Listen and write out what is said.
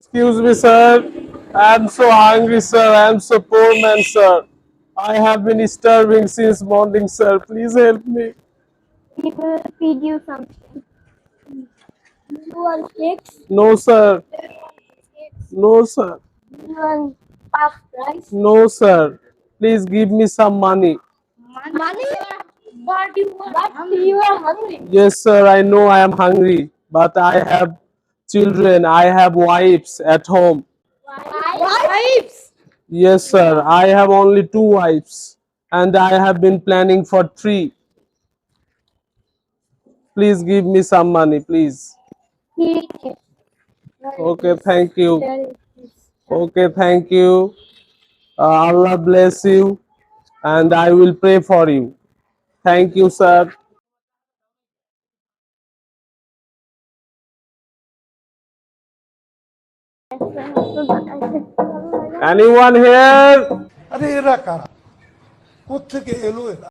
Excuse me, sir. I'm so hungry, sir. I'm so poor man, sir. I have been starving since morning, sir. Please help me. We will feed you something. You want cakes? No, sir. Cakes. No, sir. You want puff rice? No, sir. Please give me some money. Money? But you are hungry. Yes, sir. I know I am hungry, but I have children. I have wives at home. Wives? Yes, sir. I have only two wives, and I have been planning for three. Please give me some money, please. Okay. Okay, thank you. Okay, thank you. Allah bless you, and I will pray for you. Thank you, sir. Anyone here? আরে এরা কারা কোত্থেকে এলো এরা